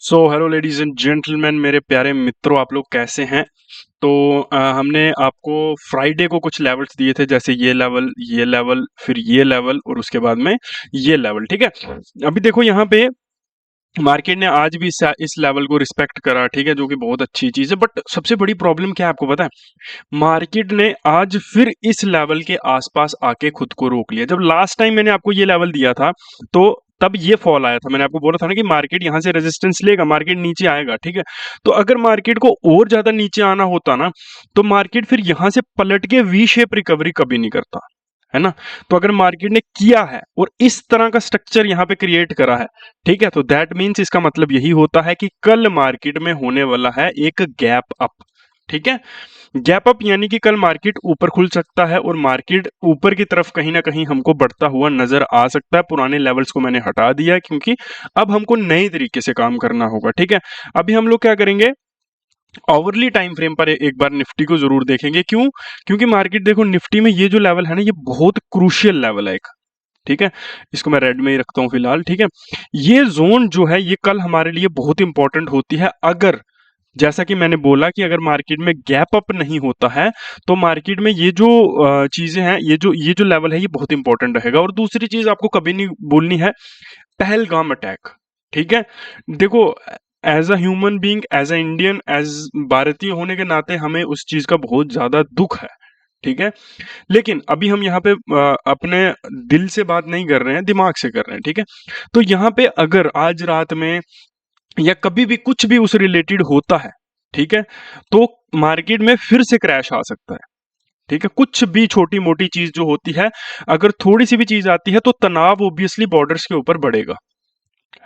So hello ladies and gentleman, मेरे प्यारे मित्रों, आप लोग कैसे हैं? तो हमने आपको फ्राइडे को कुछ लेवल्स दिए थे, जैसे ये लेवल, फिर ये लेवल और उसके बाद में ये लेवल। ठीक है, अभी देखो यहाँ पे मार्केट ने आज भी इस लेवल को रिस्पेक्ट करा, ठीक है, जो कि बहुत अच्छी चीज है। बट सबसे बड़ी प्रॉब्लम क्या है आपको पता है? मार्केट ने आज फिर इस लेवल के आसपास आके खुद को रोक लिया। जब लास्ट टाइम मैंने आपको ये लेवल दिया था तो तब ये फॉल आया था। मैंने आपको बोला था ना कि मार्केट यहां से रेजिस्टेंस लेगा, मार्केट नीचे आएगा। ठीक है, तो अगर मार्केट को और ज्यादा नीचे आना होता ना, तो मार्केट फिर यहां से पलट के वी शेप रिकवरी कभी नहीं करता, है ना। तो अगर मार्केट ने किया है और इस तरह का स्ट्रक्चर यहाँ पे क्रिएट करा है, ठीक है, तो दैट मीन्स इसका मतलब यही होता है कि कल मार्केट में होने वाला है एक गैप अप। ठीक है, गैप अप यानी कि कल मार्केट ऊपर खुल सकता है और मार्केट ऊपर की तरफ कहीं ना कहीं हमको बढ़ता हुआ नजर आ सकता है। पुराने लेवल्स को मैंने हटा दिया है क्योंकि अब हमको नए तरीके से काम करना होगा। ठीक है, अभी हम लोग क्या करेंगे, ओवरली टाइम फ्रेम पर एक बार निफ्टी को जरूर देखेंगे। क्यों? क्योंकि मार्केट देखो, निफ्टी में ये जो लेवल है ना, ये बहुत क्रूशियल लेवल है एक। ठीक है, इसको मैं रेड में ही रखता हूं फिलहाल। ठीक है, ये जोन जो है ये कल हमारे लिए बहुत इंपॉर्टेंट होती है। अगर, जैसा कि मैंने बोला कि अगर मार्केट में गैप अप नहीं होता है तो मार्केट में ये जो चीजें हैं, ये जो लेवल है, ये बहुत इंपॉर्टेंट रहेगा। और दूसरी चीज आपको कभी नहीं बोलनी है, पहलगाम अटैक। ठीक है, देखो, as a human being, as a Indian, as भारतीय होने के नाते हमें उस चीज का बहुत ज्यादा दुख है। ठीक है, लेकिन अभी हम यहाँ पे अपने दिल से बात नहीं कर रहे हैं, दिमाग से कर रहे हैं। ठीक है, तो यहाँ पे अगर आज रात में या कभी भी कुछ भी उस रिलेटेड होता है, ठीक है, तो मार्केट में फिर से क्रैश आ सकता है। ठीक है, कुछ भी छोटी मोटी चीज जो होती है, अगर थोड़ी सी भी चीज आती है तो तनाव ऑब्वियसली बॉर्डर्स के ऊपर बढ़ेगा,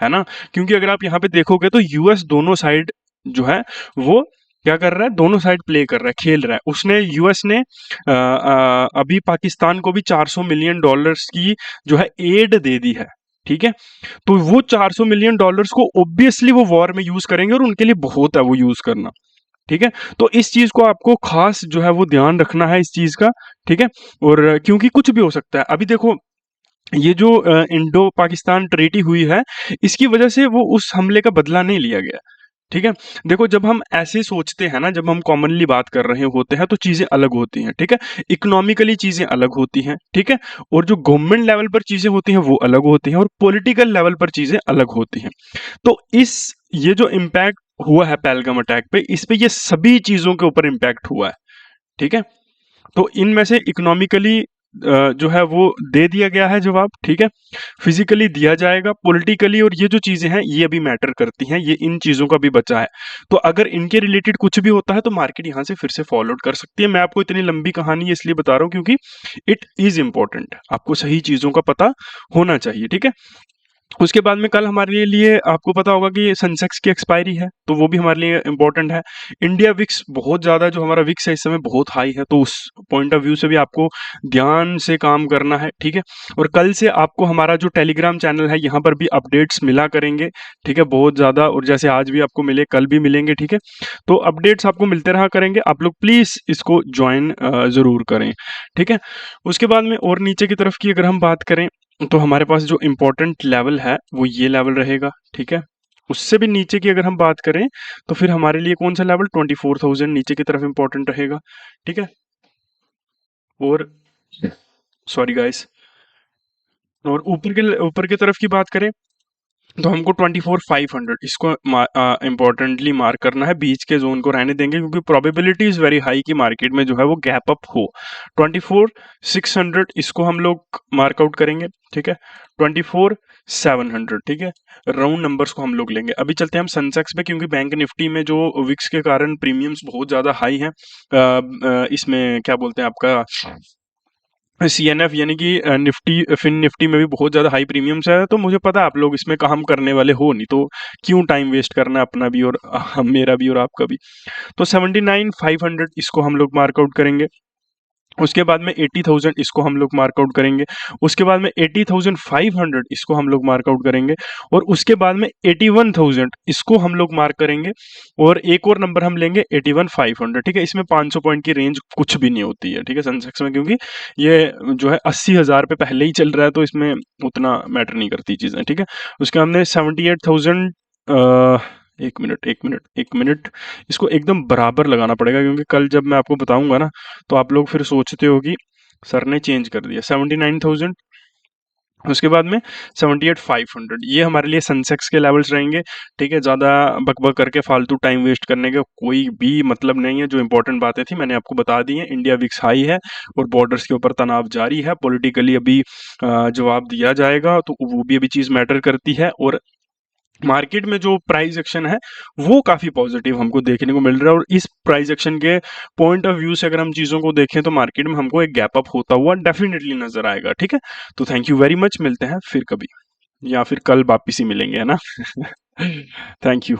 है ना। क्योंकि अगर आप यहाँ पे देखोगे तो यूएस दोनों साइड जो है वो क्या कर रहा है, दोनों साइड प्ले कर रहा है, खेल रहा है। उसने, यूएस ने अभी पाकिस्तान को भी 400 मिलियन डॉलर्स की जो है एड दे दी है। ठीक है, तो वो 400 मिलियन डॉलर्स को ऑब्वियसली वो वॉर में यूज करेंगे और उनके लिए बहुत है वो यूज करना। ठीक है, तो इस चीज को आपको खास जो है वो ध्यान रखना है इस चीज का। ठीक है, और क्योंकि कुछ भी हो सकता है। अभी देखो, ये जो इंडो पाकिस्तान ट्रीटी हुई है, इसकी वजह से वो उस हमले का बदला नहीं लिया गया। ठीक है, देखो, जब हम ऐसे सोचते हैं ना, जब हम कॉमनली बात कर रहे होते हैं तो चीजें अलग होती हैं। ठीक है, इकोनॉमिकली चीजें अलग होती हैं। ठीक है, और जो गवर्नमेंट लेवल पर चीजें होती हैं वो अलग होती हैं और पॉलिटिकल लेवल पर चीजें अलग होती हैं। तो इस, ये जो इम्पैक्ट हुआ है पहलगाम अटैक पे, इस पे ये सभी चीजों के ऊपर इम्पैक्ट हुआ है। ठीक है, तो इनमें से इकोनॉमिकली जो है वो दे दिया गया है जवाब। ठीक है, फिजिकली दिया जाएगा, पॉलिटिकली, और ये जो चीजें हैं ये अभी मैटर करती हैं, ये इन चीजों का भी बचा है। तो अगर इनके रिलेटेड कुछ भी होता है तो मार्केट यहां से फिर से फॉलो आउट कर सकती है। मैं आपको इतनी लंबी कहानी इसलिए बता रहा हूं क्योंकि इट इज इंपॉर्टेंट, आपको सही चीजों का पता होना चाहिए। ठीक है, उसके बाद में कल हमारे लिए आपको पता होगा कि सेंसेक्स की एक्सपायरी है, तो वो भी हमारे लिए इंपॉर्टेंट है। इंडिया विक्स बहुत ज़्यादा, जो हमारा विक्स है इस समय बहुत हाई है, तो उस पॉइंट ऑफ व्यू से भी आपको ध्यान से काम करना है। ठीक है, और कल से आपको हमारा जो टेलीग्राम चैनल है यहाँ पर भी अपडेट्स मिला करेंगे। ठीक है, बहुत ज़्यादा, और जैसे आज भी आपको मिले कल भी मिलेंगे। ठीक है, तो अपडेट्स आपको मिलते रहा करेंगे, आप लोग प्लीज़ इसको ज्वाइन ज़रूर करें। ठीक है, उसके बाद में और नीचे की तरफ की अगर हम बात करें तो हमारे पास जो इम्पोर्टेंट लेवल है वो ये लेवल रहेगा। ठीक है, उससे भी नीचे की अगर हम बात करें तो फिर हमारे लिए कौन सा लेवल, 24,000 नीचे की तरफ इम्पोर्टेंट रहेगा। ठीक है, और सॉरी गाइस, और ऊपर की तरफ की बात करें तो हमको 24,500 इसको इम्पोर्टेंटली मार्क करना है, बीच के जोन को रहने देंगे क्योंकि प्रोबेबिलिटी इज वेरी हाई कि मार्केट में जो है वो गैप अप हो। 24,600 इसको हम लोग मार्क आउट करेंगे। ठीक है, 24,700, ठीक है, राउंड नंबर्स को हम लोग लेंगे। अभी चलते हैं हम सेंसेक्स पे, क्योंकि बैंक निफ्टी में जो विक्स के कारण प्रीमियम्स बहुत ज्यादा हाई हैं। इसमें क्या बोलते हैं आपका, सीएनएफ यानी कि निफ्टी, फिन निफ्टी में भी बहुत ज़्यादा हाई प्रीमियम्स है। तो मुझे पता है आप लोग इसमें काम करने वाले हो नहीं, तो क्यों टाइम वेस्ट करना है अपना भी और मेरा भी और आपका भी। तो 79,500 इसको हम लोग मार्क आउट करेंगे। उसके बाद में 80,000 इसको हम लोग मार्क आउट करेंगे। उसके बाद में 80,500 इसको हम लोग मार्क आउट करेंगे। और उसके बाद में 81,000 इसको हम लोग मार्क करेंगे। और एक और नंबर हम लेंगे 81,500। ठीक है, इसमें 500 पॉइंट की रेंज कुछ भी नहीं होती है। ठीक है, सेंसेक्स में, क्योंकि ये जो है 80,000 पे पहले ही चल रहा है, तो इसमें उतना मैटर नहीं करती चीज़ें। ठीक है, उसके हमने 78,000 एक मिनट, इसको एकदम बराबर लगाना पड़ेगा, क्योंकि कल जब मैं आपको बताऊंगा ना, तो आप लोग फिर सोचते हो कि सर ने चेंज कर दिया। 79,000, उसके बाद में 78,500, ये हमारे लिए सेंसेक्स के लेवल्स रहेंगे। ठीक है, ज़्यादा बकबक करके फालतू टाइम वेस्ट करने का कोई भी मतलब नहीं है। जो इंपॉर्टेंट बातें थी मैंने आपको बता दी हैं। इंडिया विक्स हाई है और बॉर्डर्स के ऊपर तनाव जारी है। पॉलिटिकली अभी जवाब दिया जाएगा, तो वो भी अभी चीज़ मैटर करती है। और मार्केट में जो प्राइस एक्शन है वो काफी पॉजिटिव हमको देखने को मिल रहा है, और इस प्राइस एक्शन के पॉइंट ऑफ व्यू से अगर हम चीजों को देखें तो मार्केट में हमको एक गैप अप होता हुआ डेफिनेटली नजर आएगा। ठीक है, तो थैंक यू वेरी मच, मिलते हैं फिर कभी, या फिर कल वापिस ही मिलेंगे, है ना। Thank you.